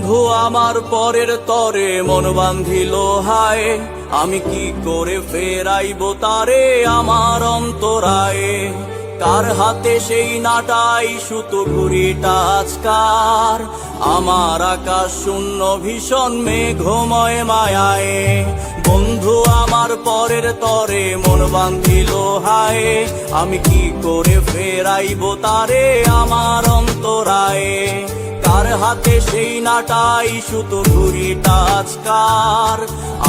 বন্ধু আমার পরের তরে মন বান্ধিল হায়, আমি কি করে ফেরাইব তারে আমার অন্তরায়ে। কার হাতে সেই নাটাই সুতো ঘুড়িটা আজকার, আমার আকাশ শূন্য ভীষণ মেঘময় মায়ায়। বন্ধু আমার পরের তরে মন বান্ধিল হায়, আমি কি করে ফেরাইব তারে আমার অন্তরায়ে। কার হাতে সেই নাটাই সুতো ঘুড়িটা আজকার,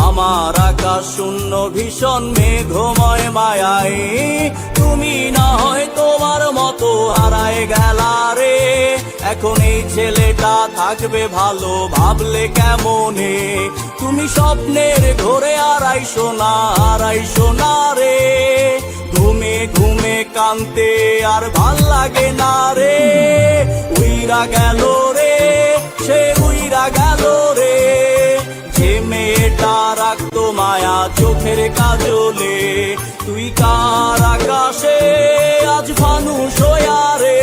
আমার আকাশ শূন্য ভীষণ মেঘময় মায়ায়। তুমি না হয় তোমার মতো হারায় গেলা রে, এখন এই ছেলেটা থাকবে ভালো ভাবলে কেমনে। তুমি স্বপ্নের ঘোরে আড়াইশো না রে, ঘুমে ঘুমে কানতে আর ভাল লাগে না রে। উইরা গেল রে, সে উইরা গেল রে, যে মেয়েটা রাখতো মায়া চোখের কাজলে। তুই কার আকাশে আজ ফানুস হইয়া রে,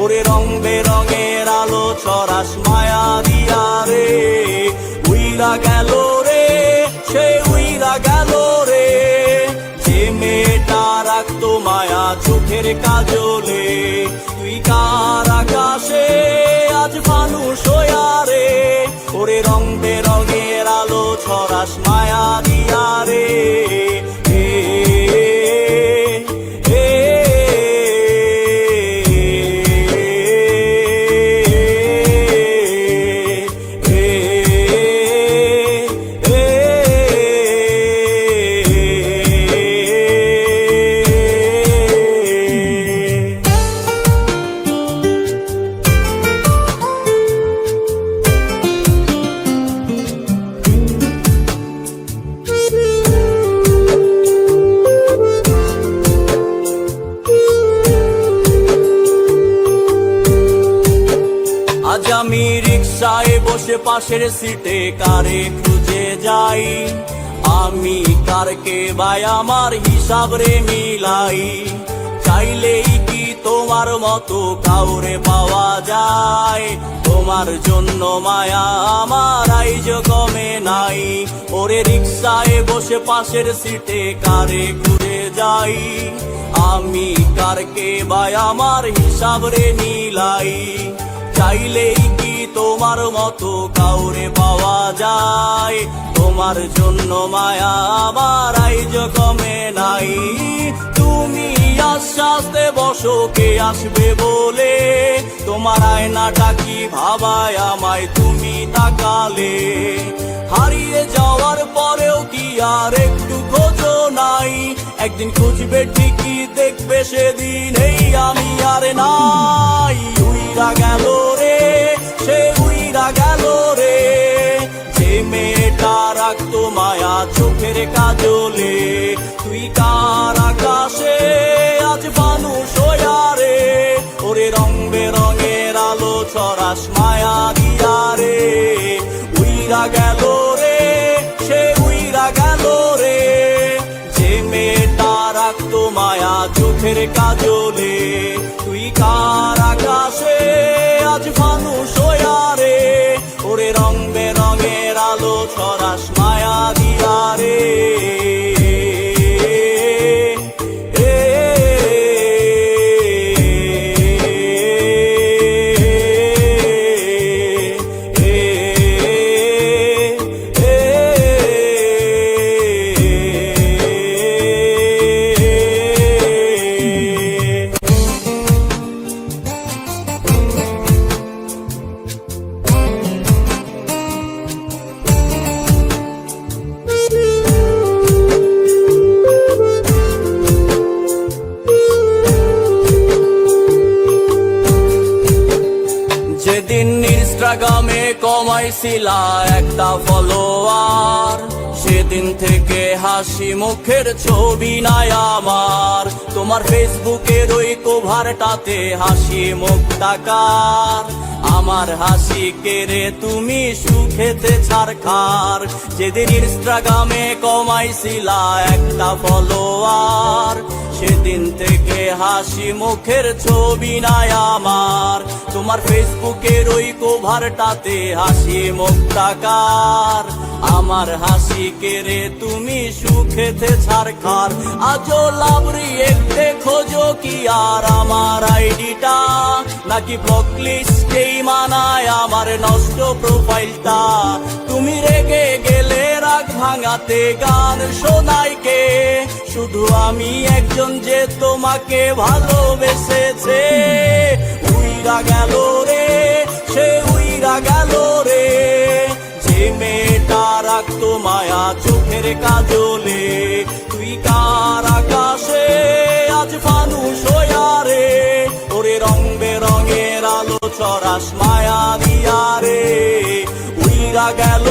ওরে রং বেরঙের আলো ছড়াস মায়া দিয়া রে। উইরা গেল রে, সে উইরা গেল রে, যে মেয়েটা রাখতো মায়া চোখের কাজলে। তুই কার আকাশে আজ ফানুস হইয়া রে, ওরে রং বেরঙের আলো ছড়াস মায়া দিয়া রে। আজ আমি রিক্সায় বসে পাশের সিটে কারে খুঁজে যাই, আমি কারকে ভাই আমার হিসাব রে মিলাই। চাইলেই কি তোমার মতো কাউরে পাওয়া যায়, তোমার জন্য মায়া আমার আইজ কমে নাই। ওরে রিক্সায় বসে পাশের সিটে কারে ঘুরে যাই, আমি কারকে ভাই আমার হিসাব রে মিলাই। চাইলেই কি তোমার মতো কাউরে পাওয়া যায়, তোমার জন্য মায়া আমার আইজ কমে নাই। তুমি আশ্বাসে বসো কে আসবে বলে, তোমার আয়নাটা কি ভাবায় আমায় তুমি তাকালে। হারিয়ে যাওয়ার পরেও কি আর একটু খোঁজো নাই, একদিন খুঁজবে ঠিকই দেখবে সেদিন এই আমি আর নাই। উইরা গেল রে, সে উইরা গেল রে, যে মেয়েটা রাখতো মায়া চোখের কাজলে। তুই কার আকাশে আজ ফানুস হইয়া রে, ওরে রং বেরঙের আলো ছড়াস মায়া দিয়া রে। উইরা গেল রে, সে উইরা গেল রে, যে মেয়েটা রাখতো মায়া চোখের কাজলে। তুই কার আকাশে আজ ফানুস হইয়া রে, ওরে রং বেরঙের আলো ছড়াস মায়া দিয়া রে। যেদিন ইনস্টাগ্রামে কমাইছিলা একটা ফলোয়ার, সেদিন থেকে হাসি মুখের ছবি নাই আমার। তোমার ফেসবুকের ওই কভারটাতে হাসি মুখ টাকার, আমার হাসি কেড়ে তুমি সুখেতে ছারখার। যেদিন ইনস্টাগ্রামে কমাইছিলা একটা ফলোয়ার, সেদিন থেকে হাসি মুখের ছবি নাই আমার। তোমার ফেসবুকের ওই ওভারটাতে হাসি মুক্তাকার, আমার হাসি কেড়ে তুমি সুখেতে ছাড়খার। আজও লাভরি একটে খোঁজো কি আর আমার আইডিটা, নাকি ব্লক লিস্টেই মানায় আমার নষ্ট প্রোফাইলটা। তুমি রেগে গেলে রাগ ভাঙাতে গান শোনাই কে, শুধু আমি একজন যে তোমাকে ভালোবেসেছে। উইরা গেল রে, সে উইরা গেল রে, যে মেয়েটা রাখতো মায়া চোখের কাজলে। তুই কার আকাশে আজ ফানুস হইয়া রে, ওরে রং বেরঙের আলো ছড়াস মায়া দিয়া রে। উইরা গেল